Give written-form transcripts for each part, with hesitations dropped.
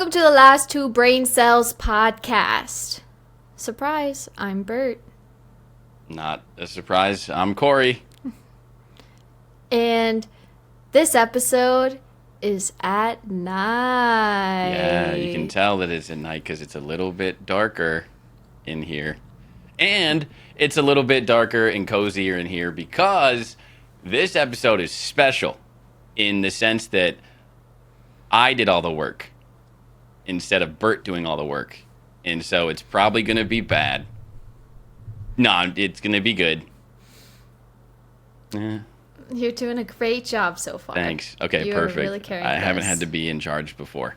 welcome to the Last Two Brain Cells podcast. Surprise, I'm Bert. Not a surprise, I'm Kory. And this episode is at night. Yeah, you can tell that it's at night because it's a little bit darker in here. And it's a little bit darker and cozier in here because this episode is special in the sense that I did all the work instead of Bert doing all the work. And so it's probably going to be bad. No, it's going to be good. You're doing a great job so far. Thanks. Okay, You're perfect. Really carrying I haven't had to be in charge before.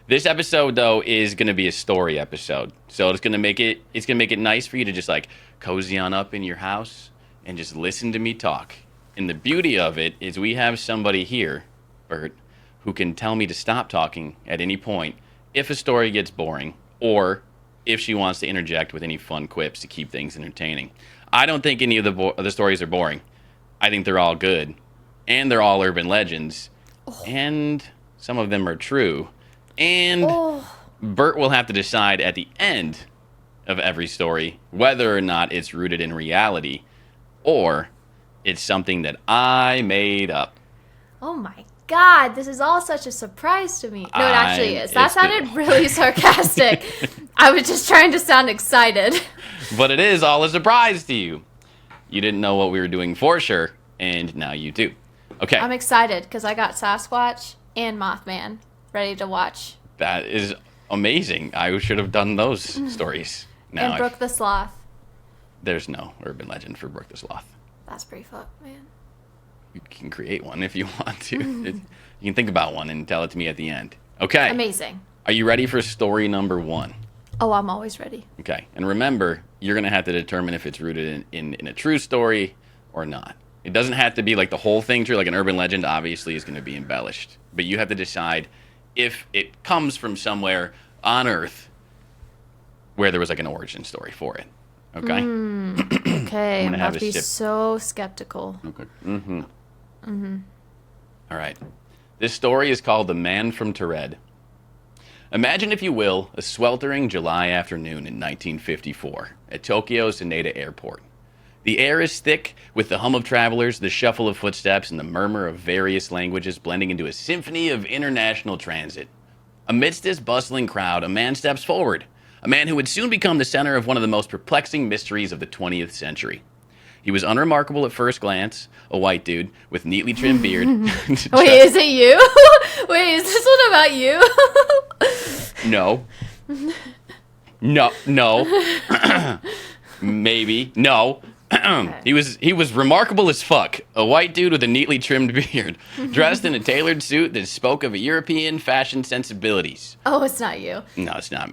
This episode though is going to be a story episode. So it's going to make it nice for you to just like cozy on up in your house and just listen to me talk. And the beauty of it is we have somebody here, Bert, who can tell me to stop talking at any point if a story gets boring or if she wants to interject with any fun quips to keep things entertaining. I don't think any of the stories are boring. I think they're all good, and they're all urban legends, and some of them are true. And Bert will have to decide at the end of every story whether or not it's rooted in reality or it's something that I made up. Oh my God, this is all such a surprise to me. No, it actually is. That sounded really sarcastic. I was just trying to sound excited. But it is all a surprise to you. You didn't know what we were doing for sure, and now you do. Okay. I'm excited because I got Sasquatch and Mothman ready to watch. That is amazing. I should have done those stories. Now And Brooke the Sloth. There's no urban legend for Brooke the Sloth. That's pretty fucked, man. You can create one if you want to. You can think about one and tell it to me at the end. Okay. Amazing. Are you ready for story number 1? Oh, I'm always ready. Okay. And remember, you're going to have to determine if it's rooted in a true story or not. It doesn't have to be like the whole thing true. Like an urban legend obviously is going to be embellished. But you have to decide if it comes from somewhere on Earth where there was like an origin story for it. Okay? Okay, I'm about to be sip. so skeptical. Okay. All right. This story is called The Man from Tered. Imagine, if you will, a sweltering July afternoon in 1954 at Tokyo's Haneda Airport. The air is thick with the hum of travelers, the shuffle of footsteps, and the murmur of various languages blending into a symphony of international transit. Amidst this bustling crowd, a man steps forward, a man who would soon become the center of one of the most perplexing mysteries of the 20th century. He was unremarkable at first glance, a white dude with neatly trimmed beard. Wait, is it you? Wait, is this one about you? No. No. Maybe. No. He was remarkable as fuck. A white dude with a neatly trimmed beard, dressed in a tailored suit that spoke of European fashion sensibilities. Oh, it's not you. No, it's not.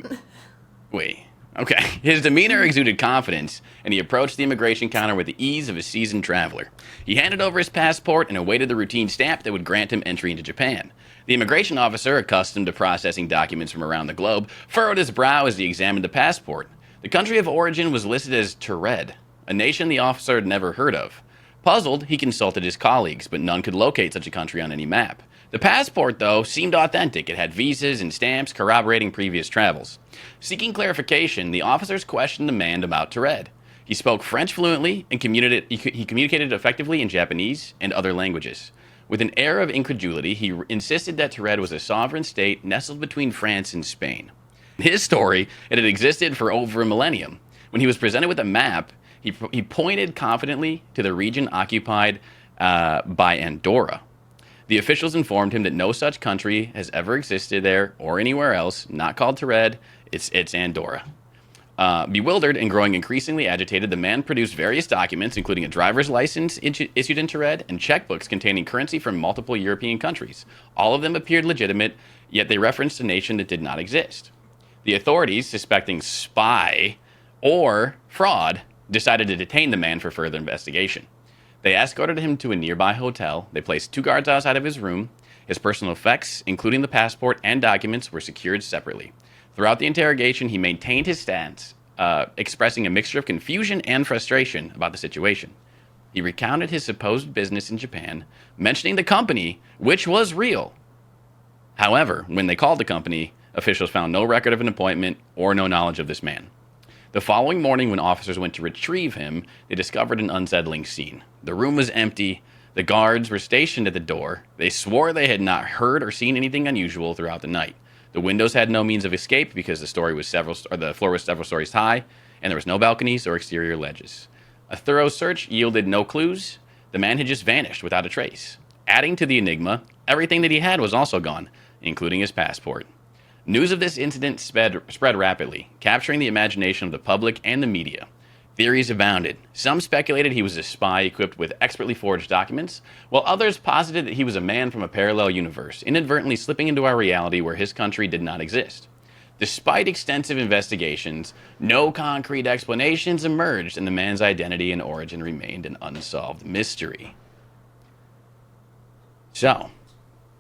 Wait. Okay. His demeanor exuded confidence, and he approached the immigration counter with the ease of a seasoned traveler. He handed over his passport and awaited the routine stamp that would grant him entry into Japan. The immigration officer, accustomed to processing documents from around the globe, furrowed his brow as he examined the passport. The country of origin was listed as Tered, a nation the officer had never heard of. Puzzled, he consulted his colleagues, but none could locate such a country on any map. The passport, though, seemed authentic. It had visas and stamps corroborating previous travels. Seeking clarification, the officers questioned the man about Tered. He spoke French fluently and he communicated effectively in Japanese and other languages. With an air of incredulity, he insisted that Tered was a sovereign state nestled between France and Spain. In his story, it had existed for over a millennium. When he was presented with a map, he pointed confidently to the region occupied by Andorra. The officials informed him that no such country has ever existed there or anywhere else, not called Tered. It's Andorra. Bewildered and growing increasingly agitated, the man produced various documents, including a driver's license issued in Tered and checkbooks containing currency from multiple European countries. All of them appeared legitimate, yet they referenced a nation that did not exist. The authorities, suspecting spy or fraud, decided to detain the man for further investigation. They escorted him to a nearby hotel. They placed 2 guards outside of his room. His personal effects, including the passport and documents, were secured separately. Throughout the interrogation, he maintained his stance, expressing a mixture of confusion and frustration about the situation. He recounted his supposed business in Japan, mentioning the company, which was real. However, when they called the company, officials found no record of an appointment or no knowledge of this man. The following morning, when officers went to retrieve him, they discovered an unsettling scene. The room was empty. The guards were stationed at the door. They swore they had not heard or seen anything unusual throughout the night. The windows had no means of escape because the floor was several stories high, and there was no balconies or exterior ledges. A thorough search yielded no clues. The man had just vanished without a trace. Adding to the enigma, everything that he had was also gone, including his passport. News of this incident spread rapidly, capturing the imagination of the public and the media. Theories abounded. Some speculated he was a spy equipped with expertly forged documents, while others posited that he was a man from a parallel universe, inadvertently slipping into our reality where his country did not exist. Despite extensive investigations, no concrete explanations emerged, and the man's identity and origin remained an unsolved mystery. So,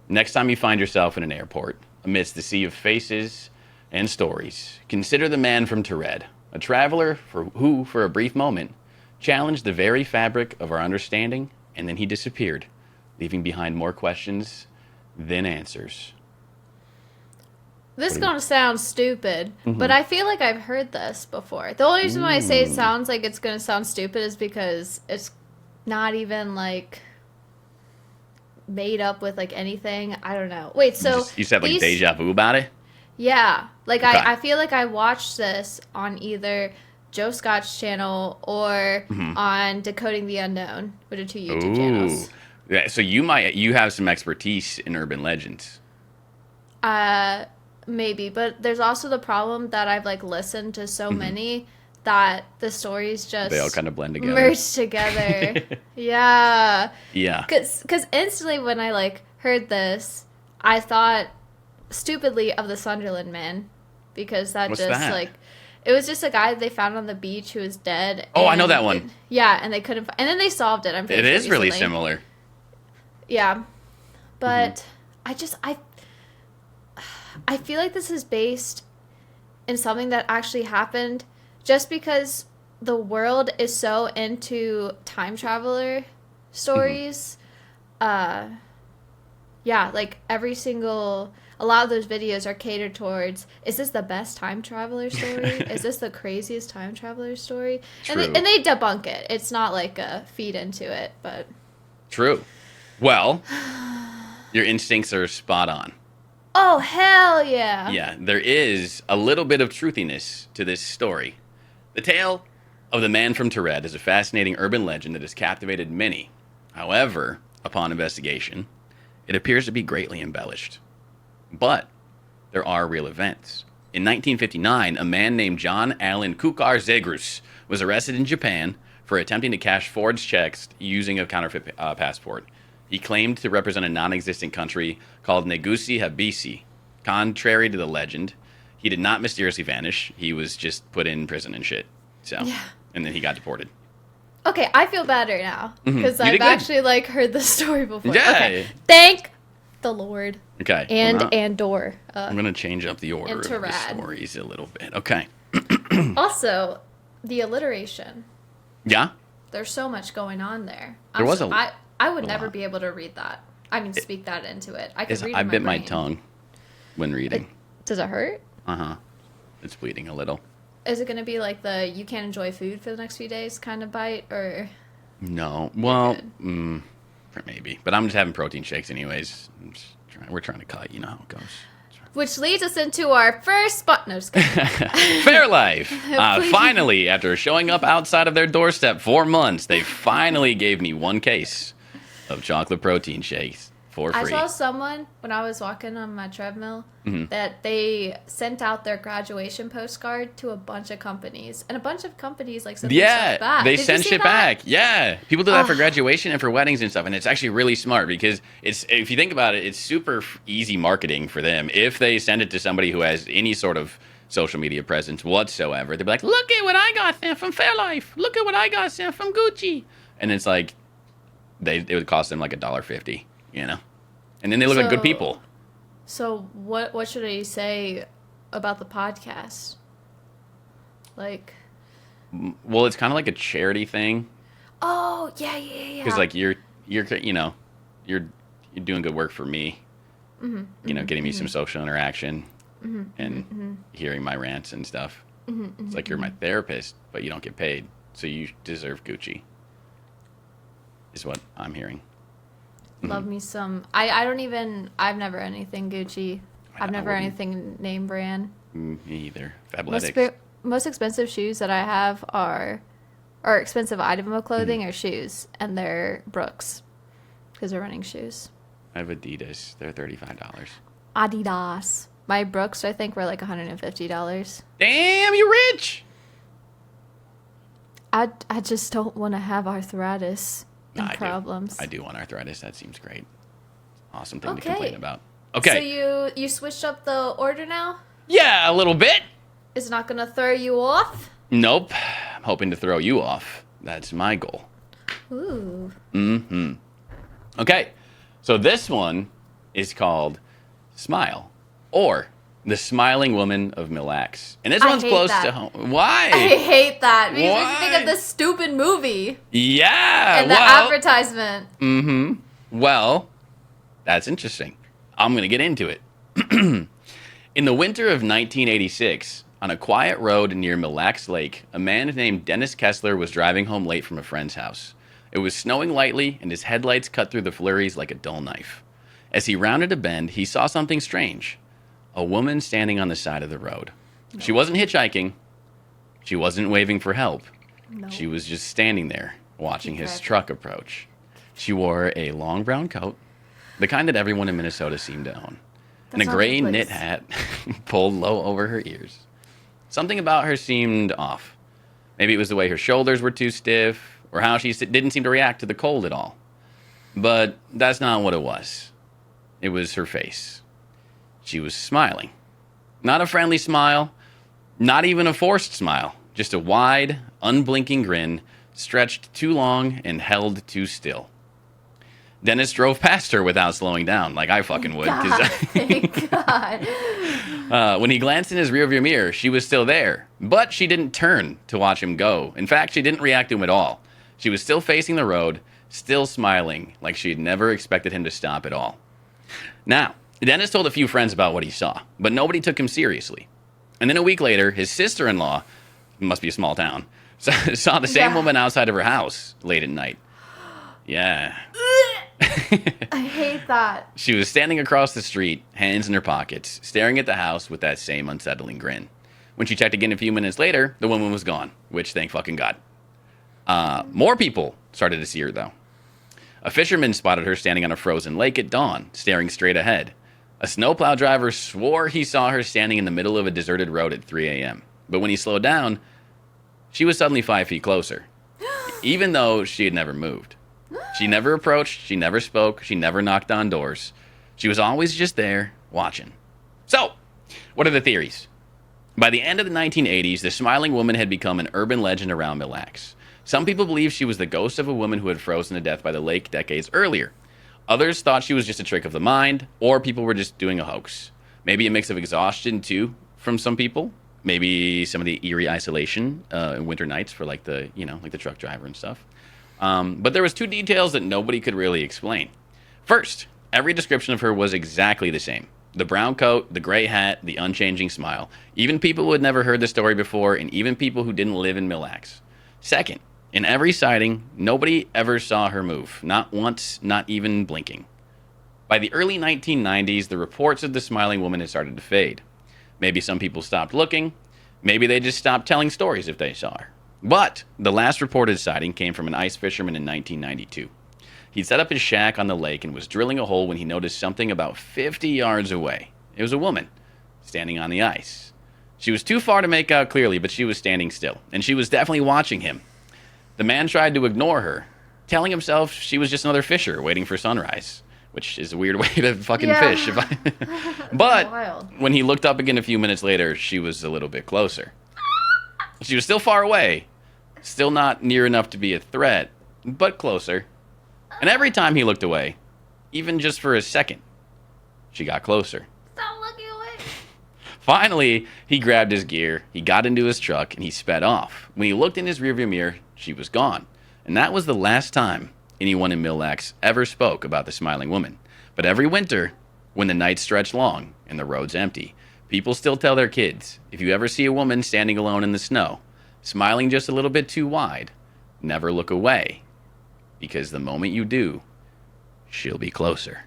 next time you find yourself in an airport, amidst the sea of faces and stories, consider the man from Tered, a traveler who, for a brief moment, challenged the very fabric of our understanding, and then he disappeared, leaving behind more questions than answers. This is going to sound stupid, but I feel like I've heard this before. The only reason why I say it sounds like it's going to sound stupid is because it's not even, like, made up with, like, anything. I don't know. Wait, so... You said, like, deja vu about it? Yeah. Like, okay. I feel like I watched this on either Joe Scott's channel or on Decoding the Unknown, which are two YouTube channels. Yeah, so you have some expertise in urban legends. Maybe, but there's also the problem that I've, like, listened to so many that the stories just... They all kind of blend together. Merge together. Yeah. Yeah. Because instantly when I, like, heard this, I thought stupidly of the Sunderland Man. Because What's that? Like... It was just a guy they found on the beach who was dead. Oh, I know that one. And they couldn't... And then they solved it, I'm pretty sure. It is really similar. Yeah. But I feel like this is based in something that actually happened just because the world is so into time traveler stories. Yeah, like a lot of those videos are catered towards, is this the best time traveler story? Is this the craziest time traveler story? True. And they debunk it. It's not like a feed into it, but... True. Well, your instincts are spot on. Oh, hell yeah. Yeah, there is a little bit of truthiness to this story. The tale of the man from Tered is a fascinating urban legend that has captivated many. However, upon investigation, it appears to be greatly embellished. But there are real events. In 1959, a man named John Allen Kukar Zegrus was arrested in Japan for attempting to cash forged checks using a counterfeit passport. He claimed to represent a non-existent country called Negusi Habisi. Contrary to the legend, he did not mysteriously vanish. He was just put in prison and shit. So, yeah. And then he got deported. Okay, I feel better now because I've actually like heard the story before. Yeah. Okay. Thank the Lord. Okay. And Andor. I'm gonna change up the order of the stories a little bit. Okay. Also, the alliteration. Yeah. There's so much going on there. I would never be able to read that. I mean, speak that into it. I could read it in my brain. my tongue when reading. Does it hurt? Uh-huh. It's bleeding a little. Is it going to be like the you can't enjoy food for the next few days kind of bite, or? No. Well, maybe. But I'm just having protein shakes anyways. We're trying to cut. You know how it goes. Which leads us into our first spot. No, just kidding. Fairlife. Finally, after showing up outside of their doorstep for months, they finally gave me one case of chocolate protein shakes for free. I saw someone when I was walking on my treadmill that they sent out their graduation postcard to a bunch of companies, and a bunch of companies like sent stuff back. They send shit back. Yeah, people do that for graduation and for weddings and stuff, and it's actually really smart because if you think about it, it's super easy marketing for them. If they send it to somebody who has any sort of social media presence whatsoever, they'll be like, "Look at what I got there from Fairlife. Look at what I got there from Gucci," and it's like it would cost them like $1.50, you know, and then they look like good people. So what should I say about the podcast? Like, well, it's kind of like a charity thing. Oh, yeah. Because like you're doing good work for me, getting me some social interaction and hearing my rants and stuff. It's like you're my therapist, but you don't get paid, so you deserve Gucci, is what I'm hearing. Love me some. I've never anything Gucci. I've never anything name brand. Me either. Fabletics. Most expensive shoes that I have or expensive item of clothing are shoes, and they're Brooks because they're running shoes. I have Adidas. They're $35. Adidas. My Brooks, I think, were like $150. Damn, you're rich. I just don't want to have arthritis and I problems. I do want arthritis. That seems great. Awesome thing to complain about. Okay. So you switched up the order now? Yeah, a little bit. It's not going to throw you off? Nope. I'm hoping to throw you off. That's my goal. Ooh. Mm-hmm. Okay. So this one is called Smile, or The Smiling Woman of Mille Lacs. And this one's close to home. Why? I hate that. Because it makes me think of this stupid movie. Yeah. And the advertisement. Mm-hmm. Well, that's interesting. I'm going to get into it. In the winter of 1986, on a quiet road near Mille Lacs Lake, a man named Dennis Kessler was driving home late from a friend's house. It was snowing lightly, and his headlights cut through the flurries like a dull knife. As he rounded a bend, he saw something strange. A woman standing on the side of the road. No. She wasn't hitchhiking. She wasn't waving for help. No. She was just standing there, watching his truck approach. She wore a long brown coat, the kind that everyone in Minnesota seemed to own, and a gray knit hat pulled low over her ears. Something about her seemed off. Maybe it was the way her shoulders were too stiff, or how she didn't seem to react to the cold at all. But that's not what it was. It was her face. She was smiling. Not a friendly smile, not even a forced smile, just a wide, unblinking grin, stretched too long and held too still. Dennis drove past her without slowing down, like I fucking would. Thank God. When he glanced in his rearview mirror, she was still there, but she didn't turn to watch him go. In fact, she didn't react to him at all. She was still facing the road, still smiling, like she had never expected him to stop at all. Now, Dennis told a few friends about what he saw, but nobody took him seriously. And then a week later, his sister-in-law, must be a small town, saw the same woman outside of her house late at night. Yeah. I hate that. She was standing across the street, hands in her pockets, staring at the house with that same unsettling grin. When she checked again a few minutes later, the woman was gone, which thank fucking God. More people started to see her, though. A fisherman spotted her standing on a frozen lake at dawn, staring straight ahead. A snowplow driver swore he saw her standing in the middle of a deserted road at 3 a.m. But when he slowed down, she was suddenly 5 feet closer, even though she had never moved. She never approached, she never spoke, she never knocked on doors. She was always just there, watching. So, what are the theories? By the end of the 1980s, the smiling woman had become an urban legend around Mille Lacs. Some people believe she was the ghost of a woman who had frozen to death by the lake decades earlier. Others thought she was just a trick of the mind, or people were just doing a hoax. Maybe a mix of exhaustion, too, from some people. Maybe some of the eerie isolation in winter nights for like the truck driver and stuff. But there was two details that nobody could really explain. First, every description of her was exactly the same. The brown coat, the gray hat, the unchanging smile. Even people who had never heard the story before, and even people who didn't live in Mille Lacs. Second, in every sighting, nobody ever saw her move. Not once, not even blinking. By the early 1990s, the reports of the smiling woman had started to fade. Maybe some people stopped looking. Maybe they just stopped telling stories if they saw her. But the last reported sighting came from an ice fisherman in 1992. He'd set up his shack on the lake and was drilling a hole when he noticed something about 50 yards away. It was a woman, standing on the ice. She was too far to make out clearly, but she was standing still, and she was definitely watching him. The man tried to ignore her, telling himself she was just another fisher waiting for sunrise, which is a weird way to fucking fish. But when he looked up again a few minutes later, she was a little bit closer. She was still far away, still not near enough to be a threat, but closer. And every time he looked away, even just for a second, she got closer. Stop looking away. Finally, he grabbed his gear, he got into his truck, and he sped off. When he looked in his rearview mirror, she was gone. And that was the last time anyone in Mille Lacs ever spoke about the smiling woman. But every winter, When the nights stretch long and the roads empty, people still tell their kids, if you ever see a woman standing alone in the snow, smiling just a little bit too wide, never look away, because the moment you do, she'll be closer.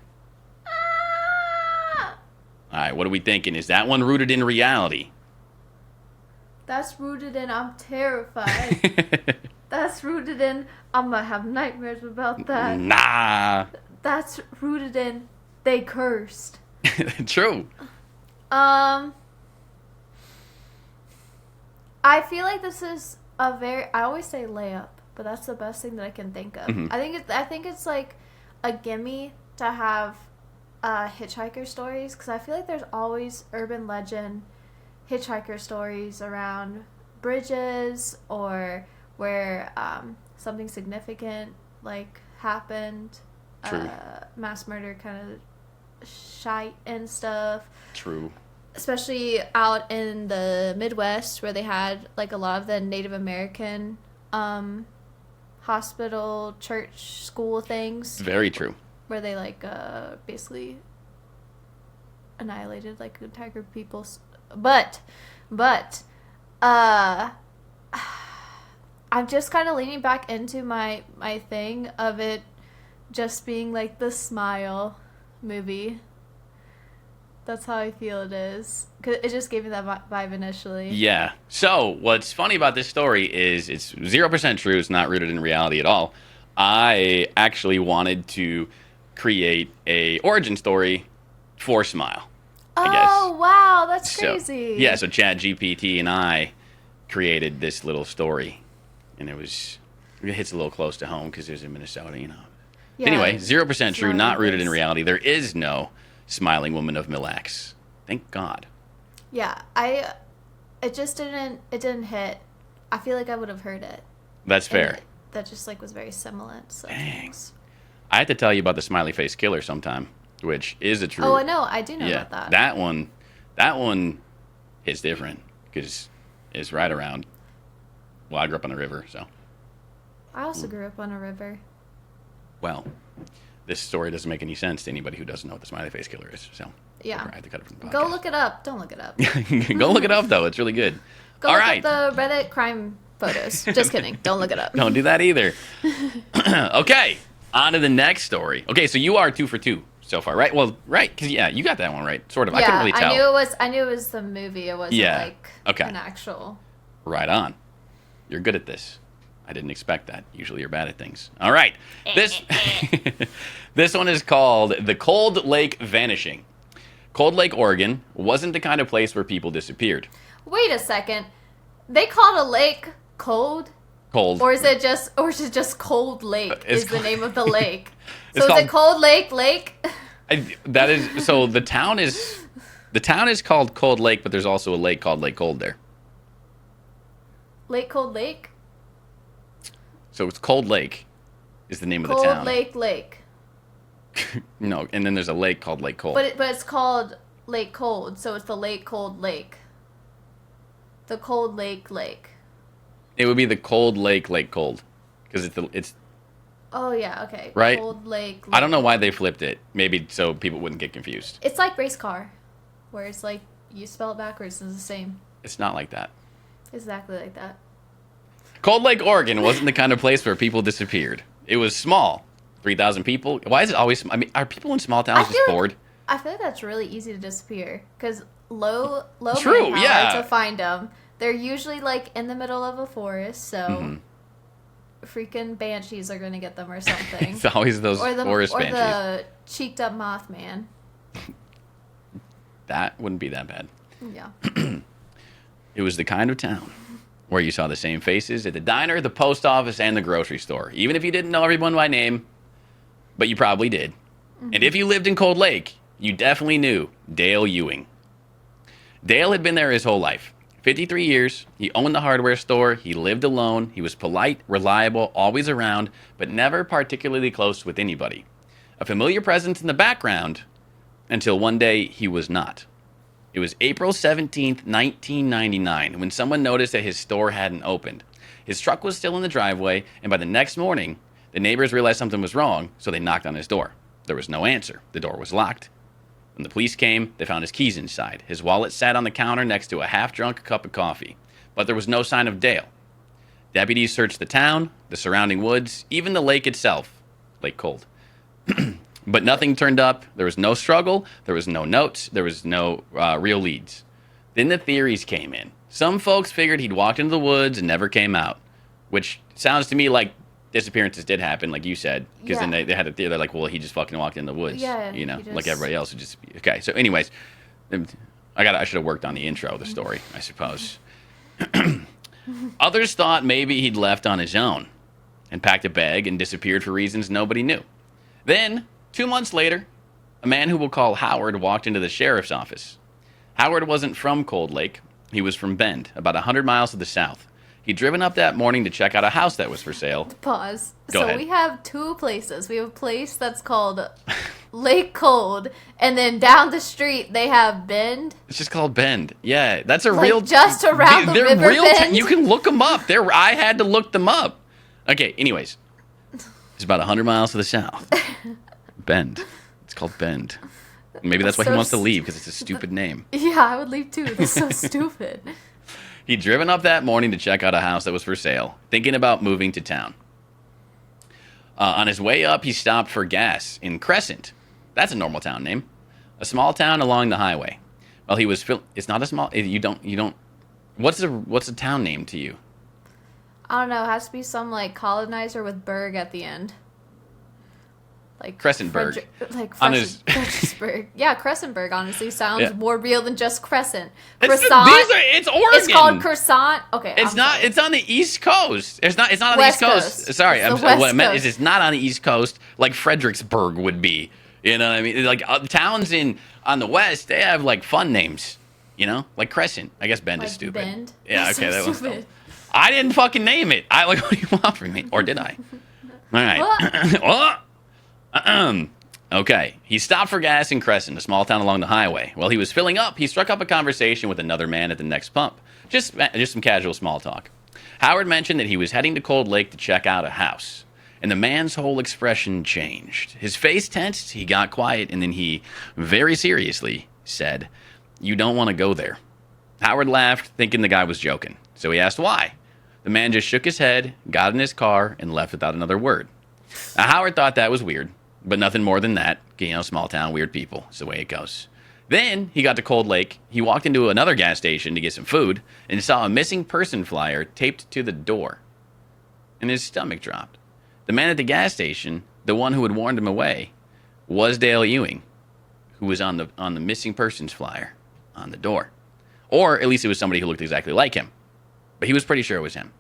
All right, what are we thinking? Is that one rooted in reality? That's rooted in I'm terrified. That's rooted in I'm gonna have nightmares about that. Nah. That's rooted in they cursed. True. I feel like this is a very, I always say layup, but that's the best thing that I can think of. Mm-hmm. I think it's like a gimme to have hitchhiker stories, because I feel like there's always urban legend hitchhiker stories around bridges or where something significant like happened. True. Mass murder kind of shite and stuff. True. Especially out in the Midwest, where they had like a lot of the Native American hospital, church, school things. Very true. Where they like basically annihilated like an entire group of people. But I'm just kind of leaning back into my thing of it just being like the Smile movie. That's how I feel it is. 'Cause it just gave me that vibe initially. Yeah. So, what's funny about this story is it's 0% true. It's not rooted in reality at all. I actually wanted to create a origin story for Smile, I guess. Oh, wow. That's crazy. So, yeah, so ChatGPT and I created this little story. And it hits a little close to home because it was in Minnesota, you know. Yeah. Anyway, 0% true, not rooted in this. reality. There is no smiling woman of Mille Lacs. Thank God. Yeah, it just didn't hit. I feel like I would have heard it. That's fair. That just like was very similar. So Dang. I had to tell you about the smiley face killer sometime, which is a true. Oh, I know. I do know about that. That one hits different because it's right around. Well, I grew up on the river, so. I also grew up on a river. Well, this story doesn't make any sense to anybody who doesn't know what the smiley face killer is. So Yeah. I have to cut it from the podcast. Go look it up. Don't look it up. Go look it up though. It's really good. Go All look right. at the Reddit crime photos. Just kidding. Don't look it up. Don't do that either. Okay, on to the next story. Okay, so you are 2 for 2 so far, right? Well, right, because you got that one right, sort of. Yeah, I couldn't really tell. I knew it was the movie. It wasn't like an actual. Right on. You're good at this. I didn't expect that. Usually you're bad at things. All right. This one is called The Cold Lake Vanishing. Cold Lake, Oregon wasn't the kind of place where people disappeared. Wait a second. They called a lake cold? Cold. Or is it just Cold Lake is the name of the lake? So called, is it Cold Lake? That is so the town is called Cold Lake, but there's also a lake called Lake Cold there. Lake Cold Lake? So it's Cold Lake is the name of the town. Cold Lake. No, and then there's a lake called Lake Cold. But it's called Lake Cold, so it's the Lake Cold Lake. The Cold Lake. It would be the Cold Lake Cold, because it's. Oh yeah, okay. Right. Cold Lake. I don't know why they flipped it. Maybe so people wouldn't get confused. It's like race car, where it's like you spell it backwards and it's the same. It's not like that. Exactly like that. Cold Lake, Oregon wasn't the kind of place where people disappeared. It was small. 3,000 people. Why is it always... I mean, are people in small towns just bored? I feel like that's really easy to disappear. Because low True, manpower yeah. to find them. They're usually, like, in the middle of a forest, so... Freaking banshees are going to get them or something. It's always those forest banshees. Or the cheeked-up Mothman. That wouldn't be that bad. Yeah. It was the kind of town where you saw the same faces at the diner, the post office, and the grocery store. Even if you didn't know everyone by name, but you probably did. Mm-hmm. And if you lived in Cold Lake, you definitely knew Dale Ewing. Dale had been there his whole life. 53 years, he owned the hardware store, he lived alone, he was polite, reliable, always around, but never particularly close with anybody. A familiar presence in the background, until one day he was not. It was April 17th, 1999, when someone noticed that his store hadn't opened. His truck was still in the driveway, and by the next morning, the neighbors realized something was wrong, so they knocked on his door. There was no answer. The door was locked. When the police came, they found his keys inside. His wallet sat on the counter next to a half-drunk cup of coffee. But there was no sign of Dale. Deputies searched the town, the surrounding woods, even the lake itself. Lake Cold. But nothing turned up. There was no struggle. There was no notes. There was no real leads. Then the theories came in. Some folks figured he'd walked into the woods and never came out, which sounds to me like disappearances did happen, like you said, because then they had a theory. They're like, well, he just fucking walked in the woods, like everybody else would just. Okay, so anyways, I should have worked on the intro of the story, I suppose. Others thought maybe he'd left on his own and packed a bag and disappeared for reasons nobody knew. Then, 2 months later, a man who we'll call Howard walked into the sheriff's office. Howard wasn't from Cold Lake. He was from Bend, about 100 miles to the south. He'd driven up that morning to check out a house that was for sale. Pause. Go ahead. We have two places. We have a place that's called Lake Cold, and then down the street they have Bend. It's just called Bend. Yeah, that's a real... just around the river Bend. You can look them up. I had to look them up. Okay, anyways. It's about 100 miles to the south. Bend. It's called Bend. Maybe that's why he wants to leave, because it's a stupid name. Yeah, I would leave too. That's so stupid. He'd driven up that morning to check out a house that was for sale, thinking about moving to town. On his way up, he stopped for gas in Crescent. That's a normal town name. A small town along the highway. Well, he was... It's not a small... You don't... What's a town name to you? I don't know. It has to be some, colonizer with Berg at the end. Like Crescentburg. Fredericksburg. Yeah, Crescentburg, honestly, sounds more real than just Crescent. Croissant. It's Oregon. It's called Croissant. Okay, it's not. Sorry. It's on the East Coast. It's not on the East Coast. Sorry, what I meant is it's not on the East Coast like Fredericksburg would be. You know what I mean? Like towns on the West, they have fun names. You know, like Crescent. I guess Bend is stupid. Bend? Yeah, That's okay, so that was stupid. I didn't fucking name it. What do you want from me? Or did I? All right. Okay. He stopped for gas in Crescent, a small town along the highway. While he was filling up, he struck up a conversation with another man at the next pump. Just some casual small talk. Howard mentioned that he was heading to Cold Lake to check out a house. And the man's whole expression changed. His face tensed, he got quiet, and then he, very seriously, said, "You don't want to go there." Howard laughed, thinking the guy was joking. So he asked why. The man just shook his head, got in his car, and left without another word. Now, Howard thought that was weird, but nothing more than that. Small town, weird people. It's the way it goes. Then he got to Cold Lake. He walked into another gas station to get some food and saw a missing person flyer taped to the door. And his stomach dropped. The man at the gas station, the one who had warned him away, was Dale Ewing, who was on the missing persons flyer on the door. Or at least it was somebody who looked exactly like him. But he was pretty sure it was him.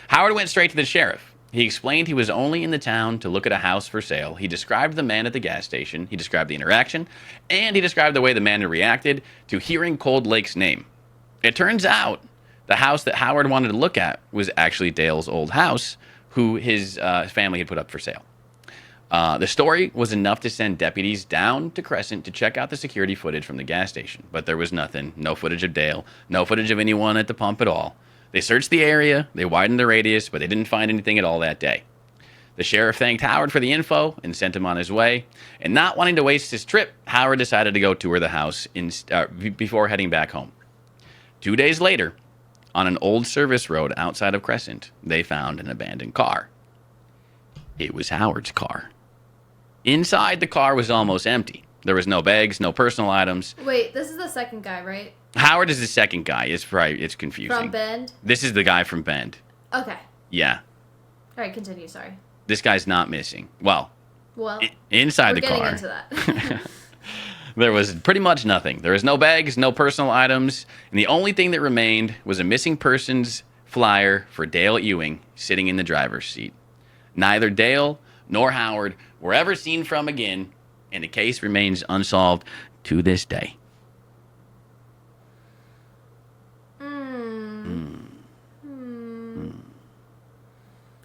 Howard went straight to the sheriff. He explained he was only in the town to look at a house for sale. He described the man at the gas station. He described the interaction. And he described the way the man had reacted to hearing Cold Lake's name. It turns out the house that Howard wanted to look at was actually Dale's old house, who his family had put up for sale. The story was enough to send deputies down to Crescent to check out the security footage from the gas station. But there was nothing. No footage of Dale. No footage of anyone at the pump at all. They searched the area, they widened the radius, but they didn't find anything at all that day. The sheriff thanked Howard for the info and sent him on his way. And not wanting to waste his trip, Howard decided to go tour the house before heading back home. 2 days later, on an old service road outside of Crescent, they found an abandoned car. It was Howard's car. Inside, the car was almost empty. There was no bags, no personal items. Wait, this is the second guy, right? Howard is the second guy. It's confusing. From Bend? This is the guy from Bend. Okay. Yeah. All right, continue. Sorry. This guy's not missing. Well, we're inside the car. Getting into that. There was pretty much nothing. There was no bags, no personal items, and the only thing that remained was a missing persons flyer for Dale Ewing sitting in the driver's seat. Neither Dale nor Howard were ever seen from again, and the case remains unsolved to this day.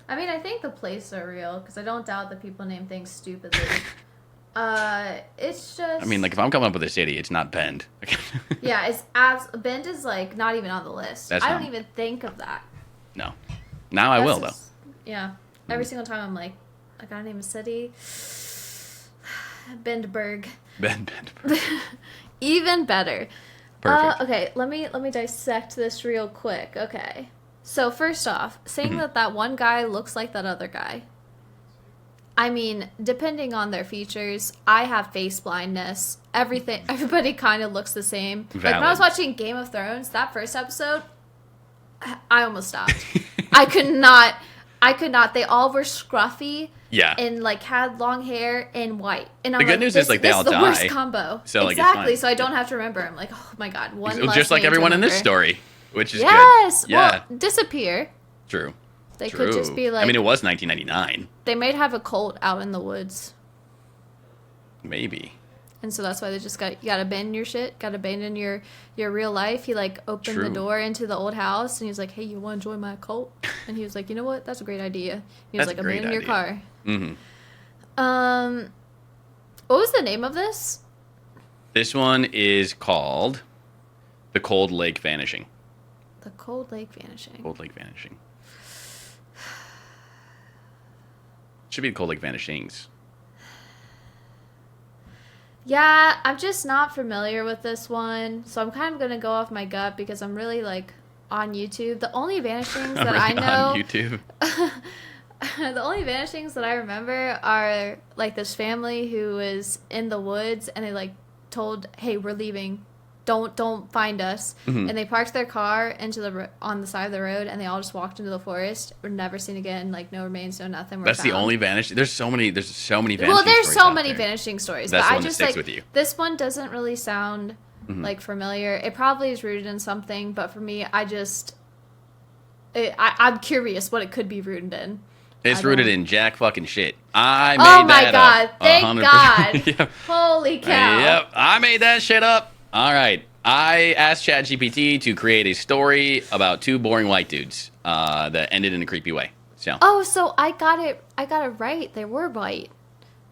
I mean, I think the places are real, because I don't doubt that people name things stupidly. It's just... I mean, if I'm coming up with a city, it's not Bend. Yeah, Bend is, not even on the list. I don't even think of that. No. Now I will, though. Yeah. Every single time I'm like, I gotta name a city. Bendberg. Even better. Perfect. Okay, let me dissect this real quick. Okay. So first off, saying that one guy looks like that other guy. I mean, depending on their features, I have face blindness. Everybody kind of looks the same. Valid. Like when I was watching Game of Thrones, that first episode, I almost stopped. I could not. They all were scruffy. Yeah. And like had long hair and white. And I'm the good news is like they all die. This is the worst combo. So exactly. So I don't have to remember. I'm like, oh my god, one less just like name everyone to in this remember. story, which is yes. good. Yeah. Well, disappear. True. They could just be like. I mean, it was 1999. They might have a cult out in the woods. Maybe. And so that's why they just you gotta abandon your shit, gotta abandon your real life. He like opened the door into the old house and he was like, hey, you wanna join my cult? And he was like, you know what? That's a great idea. He was like, abandon your car. Mm-hmm. What was the name of this? This one is called The Cold Lake Vanishing. The Cold Lake Vanishing. Cold Lake Vanishing. Should be the Cold Lake Vanishings. Yeah, I'm just not familiar with this one, so I'm kind of gonna go off my gut because I'm really like on YouTube. The only vanishings that I know on YouTube. the only vanishings that I remember are like this family who was in the woods and they like told, "Hey, we're leaving. Don't find us." Mm-hmm. And they parked their car on the side of the road and they all just walked into the forest. Were never seen again. Like no remains, no nothing. That's the only vanishing. There's so many vanishing. Well, there's stories so out many there. vanishing stories. That's but the I one that just sticks like with you. this one doesn't really sound like familiar. It probably is rooted in something, but for me, I'm curious what it could be rooted in. It's rooted in jack fucking shit. I Oh made my that god! up. Thank 100%. God! Yep. Holy cow! Yep, I made that shit up. All right. I asked ChatGPT to create a story about two boring white dudes that ended in a creepy way. So. Oh, so I got it right. They were white.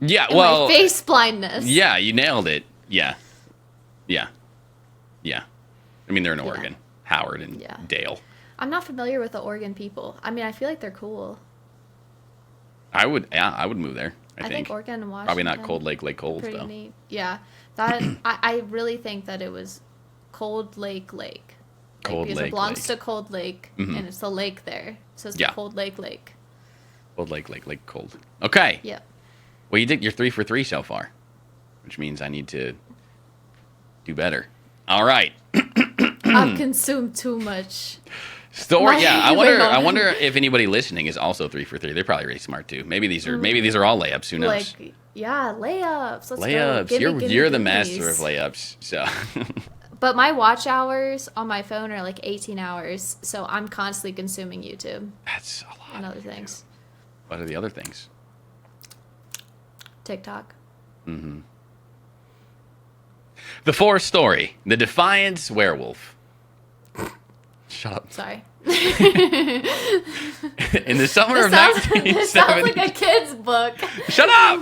Yeah, And well. my face blindness. Yeah, you nailed it. Yeah. I mean, they're in Oregon. Howard and Dale. I'm not familiar with the Oregon people. I mean, I feel like they're cool. I would move there. I think Oregon and Washington. Probably not Cold Lake Cold pretty though. Neat. Yeah, that I really think that it was Cold Lake. Because it belongs to Cold Lake, and it's the lake there. So it's the Cold Lake. Cold Lake Cold. Okay. Yep. Well, you're 3 for 3 so far, which means I need to do better. All right. I've consumed too much. Story. Yeah, I wonder if anybody listening is also 3 for 3. They're probably really smart too. Maybe these are all layups. Who knows? Layups. Let's layups. Go. You're the master of layups. So. But my watch hours on my phone are like 18 hours, so I'm constantly consuming YouTube. That's a lot. And other things. What are the other things? TikTok. Mm-hmm. The fourth story: the Defiance Werewolf. Shut up. Sorry. In the summer of 1970... This sounds like a kid's book. Shut up!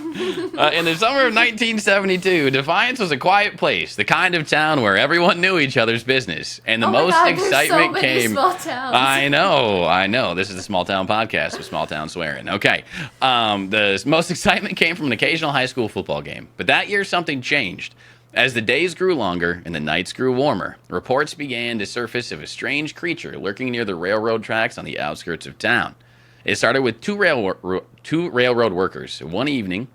In the summer of 1972, Defiance was a quiet place, the kind of town where everyone knew each other's business, and the excitement there's so came. many small towns. I know. This is the small town podcast with small town swearing. Okay, the most excitement came from an occasional high school football game, but that year something changed. As the days grew longer and the nights grew warmer, reports began to surface of a strange creature lurking near the railroad tracks on the outskirts of town. It started with two railroad workers. One evening,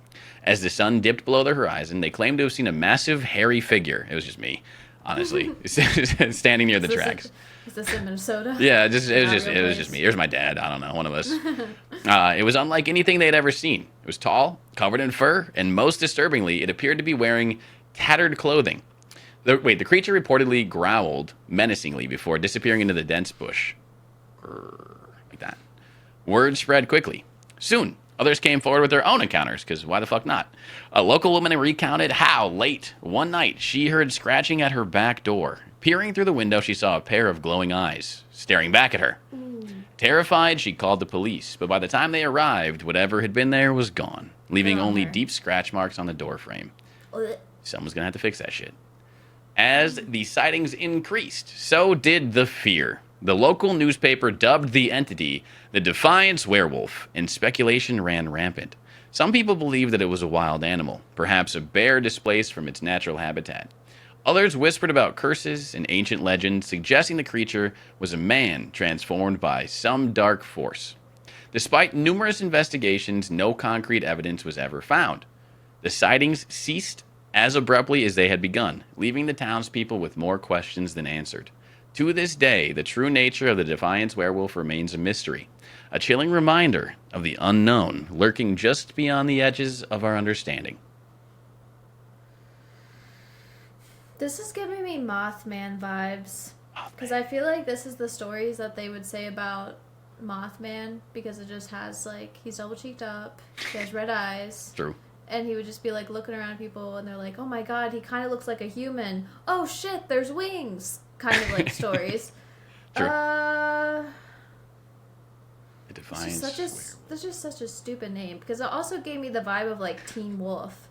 as the sun dipped below the horizon, they claimed to have seen a massive, hairy figure. It was just me, honestly, standing near the tracks. Is this in Minnesota? Yeah, it was just me. Here's my dad. I don't know, one of us. It was unlike anything they'd ever seen. It was tall, covered in fur, and most disturbingly, it appeared to be wearing tattered clothing. The creature reportedly growled menacingly before disappearing into the dense bush. Like that. Word spread quickly. Soon, others came forward with their own encounters, because why the fuck not? A local woman recounted how, late one night, she heard scratching at her back door. Peering through the window, she saw a pair of glowing eyes, staring back at her. Terrified, she called the police, but by the time they arrived, whatever had been there was gone, leaving only deep scratch marks on the door frame. Someone's going to have to fix that shit. As the sightings increased, so did the fear. The local newspaper dubbed the entity the Defiance Werewolf, and speculation ran rampant. Some people believe that it was a wild animal, perhaps a bear displaced from its natural habitat. Others whispered about curses and ancient legends, suggesting the creature was a man transformed by some dark force. Despite numerous investigations, no concrete evidence was ever found. The sightings ceased as abruptly as they had begun, leaving the townspeople with more questions than answered. To this day, the true nature of the Defiance werewolf remains a mystery, a chilling reminder of the unknown lurking just beyond the edges of our understanding. This is giving me Mothman vibes. Because I feel like this is the stories that they would say about Mothman, because it just has, like, he's double cheeked up, he has red eyes. True. And he would just be, like, looking around at people, and they're like, oh my god, he kind of looks like a human. Oh shit, there's wings. Kind of, like, stories. True. The Defiance. That's just such a stupid name, because it also gave me the vibe of, like, Teen Wolf.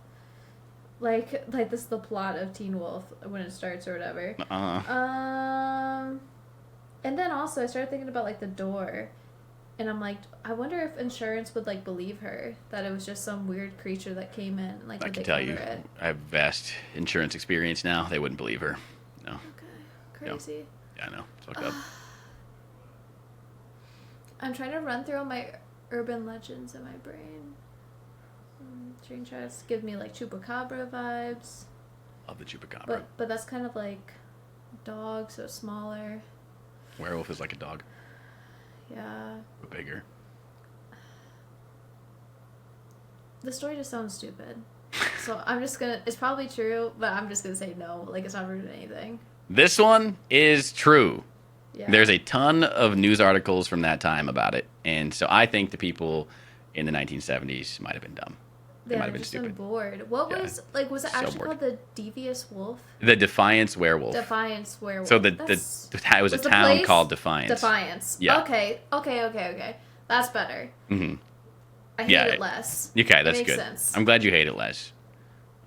Like this is the plot of Teen Wolf when it starts or whatever. And then also I started thinking about, like, the door. And I'm like, I wonder if insurance would, like, believe her that it was just some weird creature that came in. Like, I can tell you, I have vast insurance experience now. They wouldn't believe her. No. Okay. Crazy. Yeah, I know. It's fucked up. I'm trying to run through all my urban legends in my brain. Train tracks give me, like, chupacabra vibes. Love the chupacabra. But that's kind of like dog, so smaller. Werewolf is like a dog. Yeah. But bigger. The story just sounds stupid. So I'm just gonna, it's probably true, but I'm just gonna say no. Like, it's not rooted in anything. This one is true. Yeah. There's a ton of news articles from that time about it. And so I think the people in the 1970s might have been dumb. They might have been stupid. Bored. What was it actually called the Devious Wolf? The Defiance werewolf. Defiance werewolf. So it was a town called Defiance. Defiance. Yeah. Okay. That's better. Mm-hmm. I hate it less. Okay, that's Makes good. Sense. I'm glad you hate it less.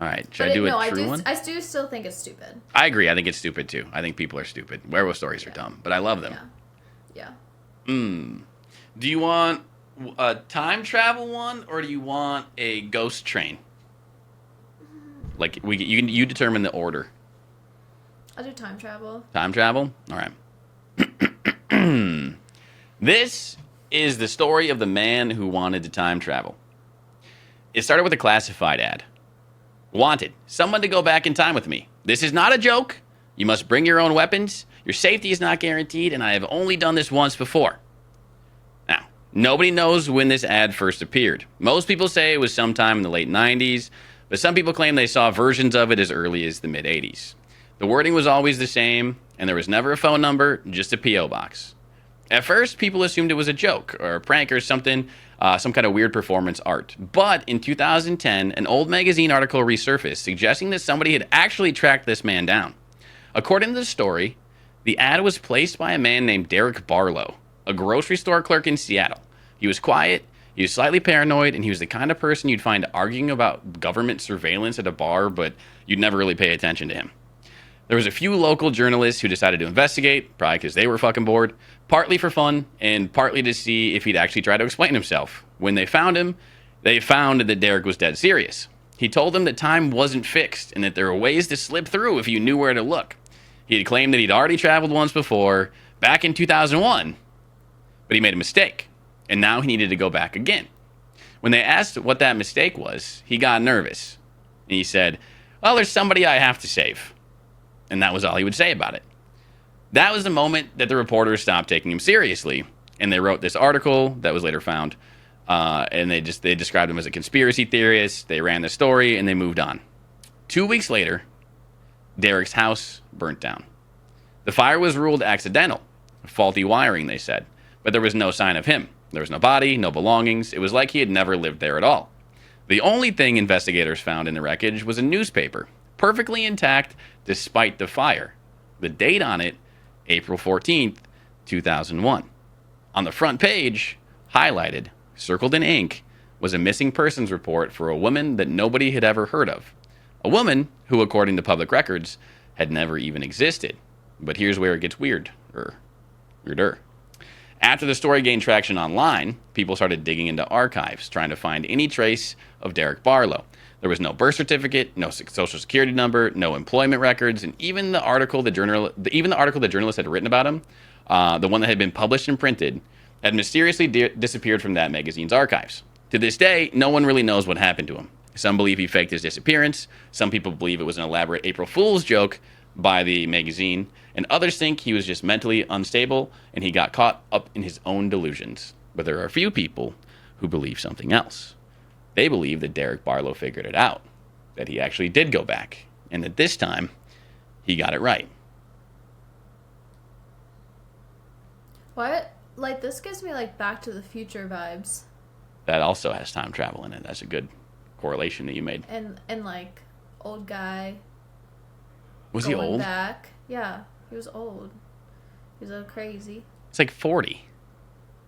All right, should I do a true one? I do still think it's stupid. I agree. I think it's stupid too. I think people are stupid. Werewolf stories are dumb, but I love them. Yeah. Do you want a time travel one, or do you want a ghost train? Like you determine the order. I'll do time travel. Time travel? All right. This is the story of the man who wanted to time travel. It started with a classified ad. Wanted. Someone to go back in time with me. This is not a joke. You must bring your own weapons. Your safety is not guaranteed, and I have only done this once before. Now, nobody knows when this ad first appeared. Most people say it was sometime in the late 90s, but some people claim they saw versions of it as early as the mid-80s. The wording was always the same, and there was never a phone number, just a P.O. box. At first, people assumed it was a joke or a prank or something, some kind of weird performance art. But in 2010, an old magazine article resurfaced suggesting that somebody had actually tracked this man down. According to the story, the ad was placed by a man named Derek Barlow, a grocery store clerk in Seattle. He was quiet, he was slightly paranoid, and he was the kind of person you'd find arguing about government surveillance at a bar, but you'd never really pay attention to him. There was a few local journalists who decided to investigate, probably because they were fucking bored, partly for fun, and partly to see if he'd actually try to explain himself. When they found him, they found that Derek was dead serious. He told them that time wasn't fixed, and that there were ways to slip through if you knew where to look. He had claimed that he'd already traveled once before, back in 2001, but he made a mistake, and now he needed to go back again. When they asked what that mistake was, he got nervous, and he said, well, there's somebody I have to save. And that was all he would say about it. That was the moment that the reporters stopped taking him seriously, and they wrote this article that was later found, and they described him as a conspiracy theorist. They ran the story, and they moved on. 2 weeks later, Derek's house burnt down. The fire was ruled accidental, faulty wiring, they said, but there was no sign of him. There was no body, no belongings. It was like he had never lived there at all. The only thing investigators found in the wreckage was a newspaper, perfectly intact despite the fire. The date on it, April 14th, 2001. On the front page, highlighted, circled in ink, was a missing persons report for a woman that nobody had ever heard of. A woman who, according to public records, had never even existed. But here's where it gets weirder. After the story gained traction online, people started digging into archives, trying to find any trace of Derek Barlow. There was no birth certificate, no social security number, no employment records, and even the article the journalist had written about him, the one that had been published and printed, had mysteriously disappeared from that magazine's archives. To this day, no one really knows what happened to him. Some believe he faked his disappearance. Some people believe it was an elaborate April Fool's joke by the magazine. And others think he was just mentally unstable and he got caught up in his own delusions. But there are a few people who believe something else. They believe that Derek Barlow figured it out, that he actually did go back, and that this time he got it right. What? Like, this gives me, like, Back to the Future vibes. That also has time travel in it. That's a good correlation that you made. And like, old guy. Was he old? Back. Yeah, he was old. He was a little crazy. It's like 40.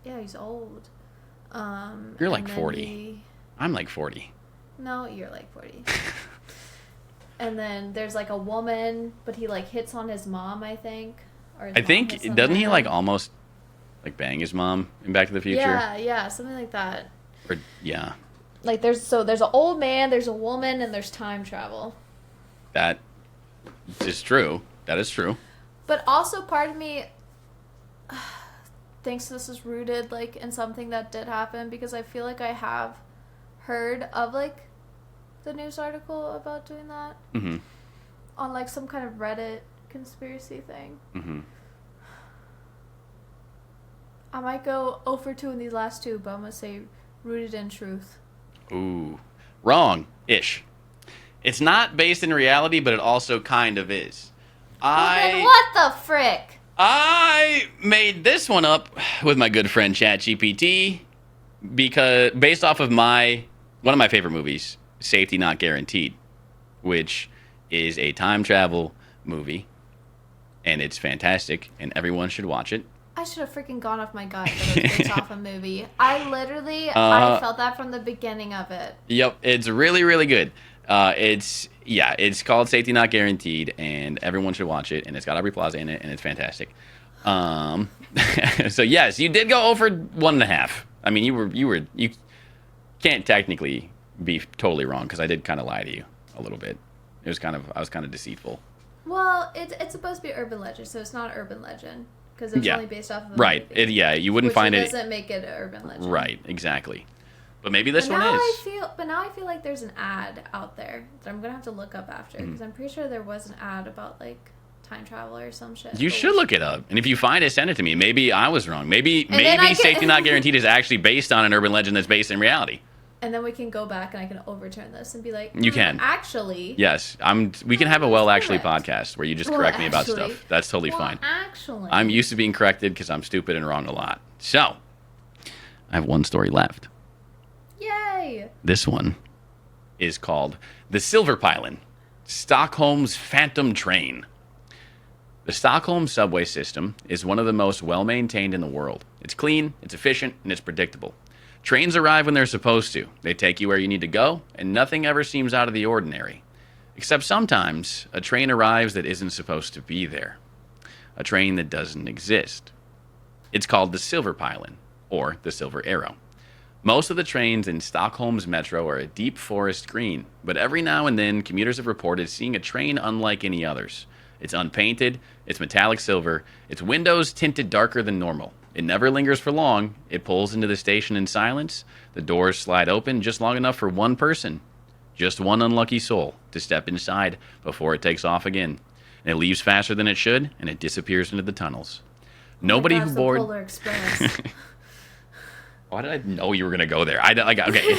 Yeah, he's old. You're like 40. I'm like 40. No, you're like 40. And then there's like a woman, but he like hits on his mom, I think. Or I think, doesn't he like almost like bang his mom in Back to the Future? Yeah, something like that. Or, yeah. Like there's an old man, there's a woman, and there's time travel. That is true. That is true. But also part of me thinks this is rooted like in something that did happen, because I feel like I have heard of like the news article about doing that. Mm-hmm. On like some kind of Reddit conspiracy thing. Mm-hmm. I might go 0 for 2 in these last two, but I'm going to say rooted in truth. Ooh. Wrong-ish. It's not based in reality, but it also kind of is. What the frick? I made this one up with my good friend ChatGPT because based off of one of my favorite movies, Safety Not Guaranteed, which is a time travel movie, and it's fantastic, and everyone should watch it. I should have freaking gone off my gut that it was based off a movie. I felt that from the beginning of it. Yep, it's really, really good. It's called Safety Not Guaranteed, and everyone should watch it, and it's got Aubrey Plaza in it, and it's fantastic. So yes, you did go over 1.5. I mean, you can't technically be totally wrong, because I did kind of lie to you a little bit. I was kind of deceitful. Well, it's supposed to be urban legend, so it's not an urban legend. Because it was only based off of a right. movie. You wouldn't find it. Which doesn't make it an urban legend. Right, exactly. But maybe this one is. But now I feel like there's an ad out there that I'm going to have to look up after. Because I'm pretty sure there was an ad about, like, time travel or some shit. You should look it up. And if you find it, send it to me. Maybe I was wrong. Maybe Safety Not Guaranteed is actually based on an urban legend that's based in reality. And then we can go back and I can overturn this and be like, you can. Actually. Yes. We can have a actually podcast where you just correct me about stuff. That's totally fine. Actually. I'm used to being corrected because I'm stupid and wrong a lot. So, I have one story left. Yay! This one is called The Silver Pylon, Stockholm's Phantom Train. The Stockholm subway system is one of the most well-maintained in the world. It's clean, it's efficient, and it's predictable. Trains arrive when they're supposed to. They take you where you need to go, and nothing ever seems out of the ordinary. Except sometimes, a train arrives that isn't supposed to be there. A train that doesn't exist. It's called the Silver Pylon, or the Silver Arrow. Most of the trains in Stockholm's metro are a deep forest green, but every now and then, commuters have reported seeing a train unlike any others. It's unpainted, it's metallic silver, its windows tinted darker than normal. It never lingers for long. It pulls into the station in silence. The doors slide open just long enough for one person, just one unlucky soul, to step inside before it takes off again. And it leaves faster than it should, and it disappears into the tunnels. Nobody who board. Polar Express. Why did I know you were going to go there? Okay.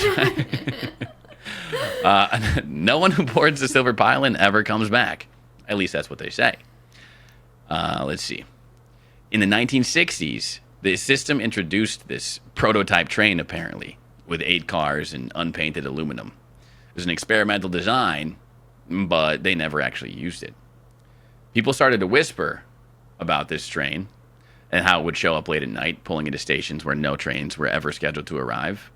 No one who boards the Silver Pylon ever comes back. At least that's what they say. Let's see. In the 1960s, the system introduced this prototype train, apparently, with 8 cars and unpainted aluminum. It was an experimental design, but they never actually used it. People started to whisper about this train and how it would show up late at night, pulling into stations where no trains were ever scheduled to arrive.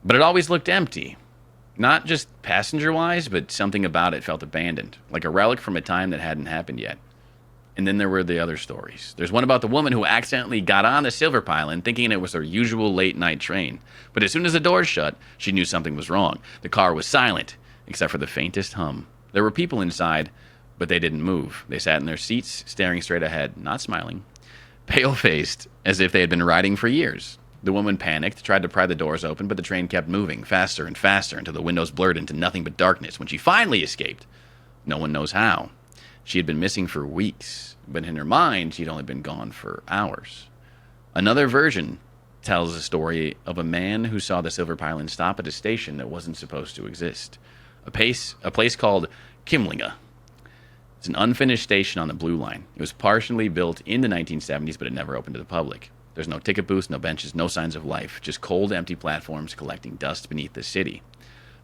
But it always looked empty. Not just passenger-wise, but something about it felt abandoned, like a relic from a time that hadn't happened yet. And then there were the other stories. There's one about the woman who accidentally got on the Silver Pylon thinking it was her usual late-night train. But as soon as the doors shut, she knew something was wrong. The car was silent, except for the faintest hum. There were people inside, but they didn't move. They sat in their seats, staring straight ahead, not smiling, pale-faced, as if they had been riding for years. The woman panicked, tried to pry the doors open, but the train kept moving faster and faster until the windows blurred into nothing but darkness. When she finally escaped, no one knows how. She had been missing for weeks, but in her mind, she'd only been gone for hours. Another version tells the story of a man who saw the Silver Pylon stop at a station that wasn't supposed to exist. A place called Kimlinga. It's an unfinished station on the Blue Line. It was partially built in the 1970s, but it never opened to the public. There's no ticket booths, no benches, no signs of life, just cold, empty platforms collecting dust beneath the city.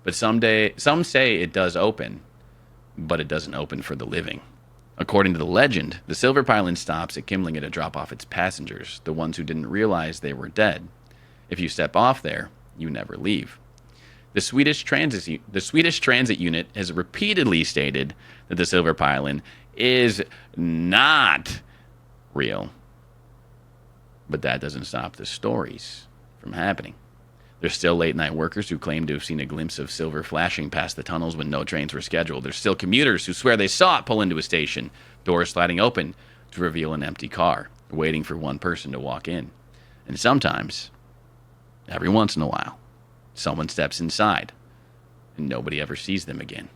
But some say it does open, but it doesn't open for the living. According to the legend, the Silver Pylon stops at Kimlinga to drop off its passengers, the ones who didn't realize they were dead. If you step off there, you never leave. The Swedish Transit Unit has repeatedly stated that the Silver Pylon is not real. But that doesn't stop the stories from happening. There's still late-night workers who claim to have seen a glimpse of silver flashing past the tunnels when no trains were scheduled. There's still commuters who swear they saw it pull into a station, doors sliding open to reveal an empty car, waiting for one person to walk in. And sometimes, every once in a while, someone steps inside, and nobody ever sees them again.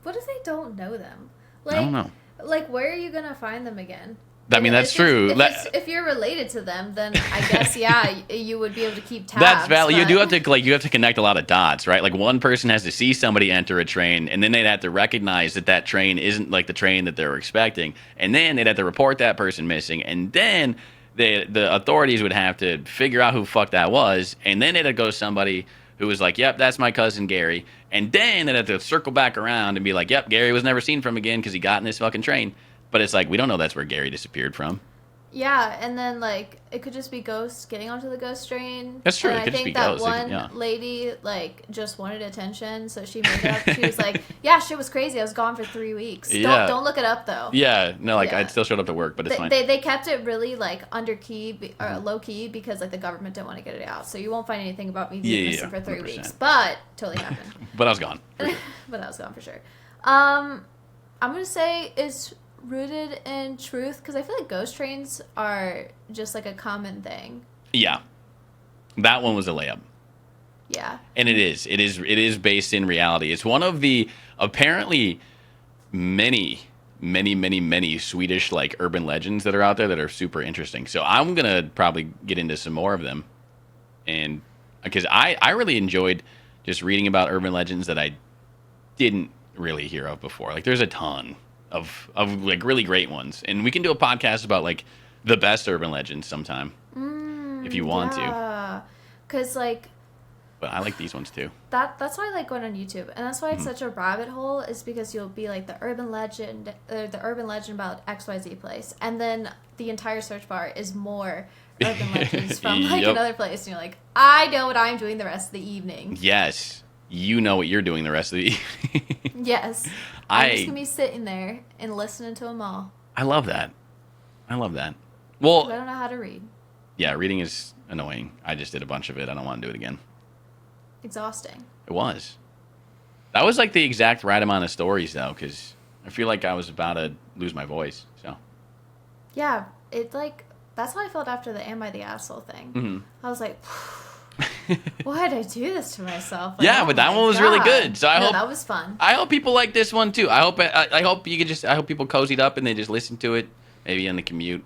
What if they don't know them? I don't know. Like, where are you going to find them again? I mean, that's true. If you're related to them, then I guess, yeah, you would be able to keep tabs. That's valid. You do have to, you have to connect a lot of dots, right? Like, one person has to see somebody enter a train, and then they'd have to recognize that that train isn't like the train that they were expecting, and then they'd have to report that person missing, and then the authorities would have to figure out who fuck that was, and then they'd go to somebody who was like, yep, that's my cousin Gary, and then they'd have to circle back around and be like, yep, Gary was never seen from again because he got in this fucking train. But it's like, we don't know that's where Gary disappeared from. Yeah, and then, like, it could just be ghosts getting onto the ghost train. That's true. And it could just be ghosts. ghosts. I think that one lady, like, just wanted attention, so she made it up. She was like, yeah, shit was crazy. I was gone for 3 weeks. Yeah. Don't look it up, though. Yeah. No, like, I still showed up to work, but it's fine. They kept it really, like, under-key, or low-key, because, like, the government didn't want to get it out. So you won't find anything about me being missing for 3 weeks. But, totally happened. But I was gone. But I was gone for sure. I'm going to say it's rooted in truth, because I feel like ghost trains are just like a common thing. Yeah, that one was a layup. Yeah, and it is based in reality. It's one of the apparently many Swedish like urban legends that are out there that are super interesting. So I'm gonna probably get into some more of them, and because I really enjoyed just reading about urban legends that I didn't really hear of before. Like, there's a ton of like really great ones, and we can do a podcast about like the best urban legends sometime if you want to. Because like, but I like these ones too. That's why I like going on YouTube, and that's why it's such a rabbit hole. Is because you'll be like the urban legend about XYZ place, and then the entire search bar is more urban legends from like another place, and you're like, I know what I'm doing the rest of the evening. Yes, you know what you're doing the rest of the evening. Yes. I'm just going to be sitting there and listening to them all. I love that. Well, I don't know how to read. Yeah, reading is annoying. I just did a bunch of it. I don't want to do it again. Exhausting. It was. That was like the exact right amount of stories, though, because I feel like I was about to lose my voice. So. Yeah, it like, that's how I felt after the Am I the Asshole thing. Mm-hmm. I was like, why did I do this to myself? Like, yeah, but that one was really good. So I hope that was fun. I hope people like this one too. I hope people cozied up and they just listened to it, maybe on the commute.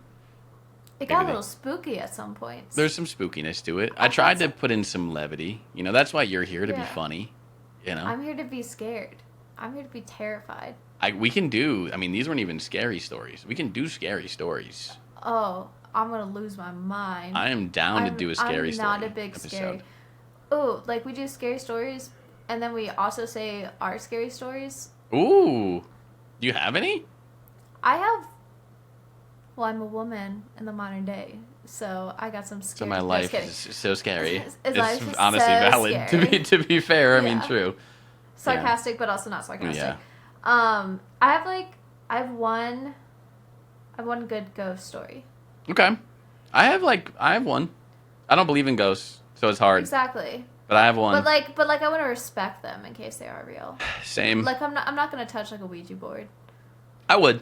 It got a little spooky at some points. There's some spookiness to it. I tried to put in some levity. You know, that's why you're here to be funny. You know, I'm here to be scared. I'm here to be terrified. These weren't even scary stories. We can do scary stories. Oh, I'm going to lose my mind. I am down to do a scary story. I'm not a big scary. Oh, like we do scary stories, and then we also say our scary stories. Ooh. Do you have any? Well, I'm a woman in the modern day, so I got some scary. So my life is so scary. It's honestly so valid scary. to be fair. I mean, true. Sarcastic, but also not sarcastic. Yeah. I have like I have one good ghost story. Okay. I have one. I don't believe in ghosts, so it's hard. Exactly. But I have one. But like I want to respect them in case they are real. Same. Like I'm not gonna touch like a Ouija board. I would.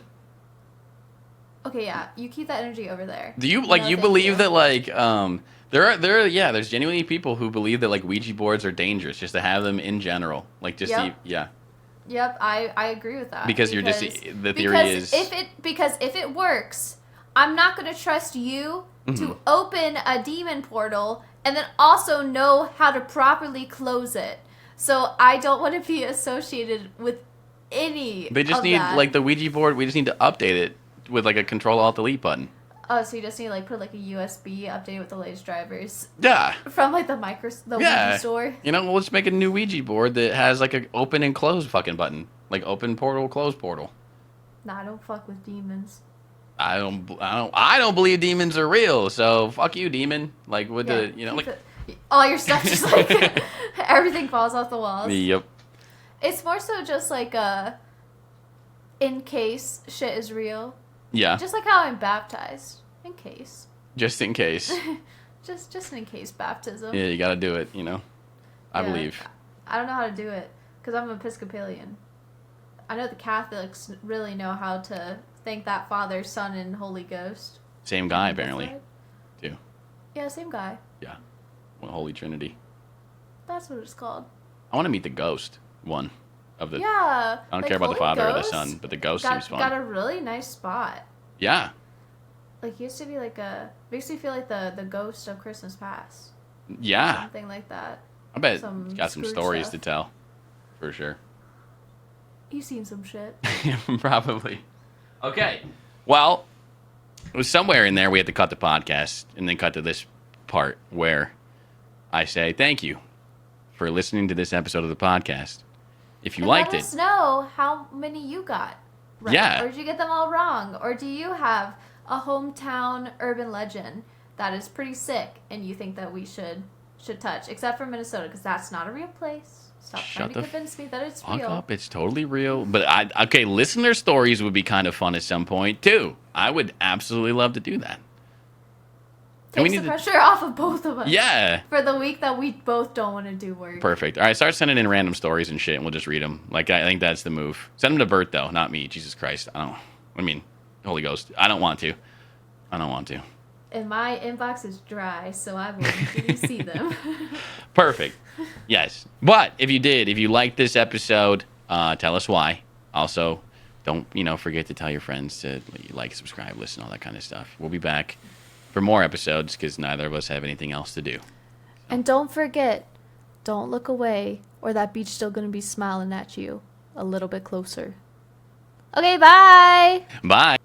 Okay, yeah. You keep that energy over there. Do you you believe that there's genuinely people who believe that like Ouija boards are dangerous just to have them in general. Like just yeah. Yep, I agree with that. Because the theory is if it works, I'm not going to trust you to open a demon portal and then also know how to properly close it. So I don't want to be associated with any. They just need like the Ouija board. We just need to update it with like a Control-Alt-Delete button. Oh, so you just need to like put like a USB update with the latest drivers. Yeah. From like the Ouija store. You know, well, let's make a new Ouija board that has like a open and close fucking button, like open portal, close portal. Nah, don't fuck with demons. I don't believe demons are real. So fuck you, demon. Like with all your stuff just like everything falls off the walls. Yep. It's more so just like in case shit is real. Yeah. Just like how I'm baptized. In case. Just in case. just in case baptism. Yeah, you gotta do it, you know. I believe. I don't know how to do it because I'm an Episcopalian. I know the Catholics really know how to thank that Father, Son, and Holy Ghost. Same guy, apparently. Too. Yeah, same guy. Yeah. Well, Holy Trinity. That's what it's called. I want to meet the ghost one of the. Yeah. I don't care about the Father or the Son, but the ghost seems fun. Got a really nice spot. Yeah. Like used to be like makes me feel like the ghost of Christmas past. Yeah. Something like that. I bet he's got some stories to tell, for sure. You've seen some shit. Probably. Okay. Well, it was somewhere in there we had to cut the podcast and then cut to this part where I say thank you for listening to this episode of the podcast. If you liked it, let us know how many you got right. Yeah. Or did you get them all wrong? Or do you have a hometown urban legend that is pretty sick and you think that we should touch? Except for Minnesota, because that's not a real place. Stop trying to convince me that it's real. Fuck up. It's totally real. But listener stories would be kind of fun at some point, too. I would absolutely love to do that. Takes the pressure off of both of us. Yeah. For the week that we both don't want to do work. Perfect. All right, start sending in random stories and shit, and we'll just read them. Like, I think that's the move. Send them to Bert, though, not me. Jesus Christ. Holy Ghost. I don't want to. And my inbox is dry, so I won't even see them. Perfect. Yes. But if you liked this episode, tell us why. Also, don't forget to tell your friends to like, subscribe, listen, all that kind of stuff. We'll be back for more episodes because neither of us have anything else to do. And don't forget, don't look away, or that beach's still going to be smiling at you a little bit closer. Okay, bye. Bye.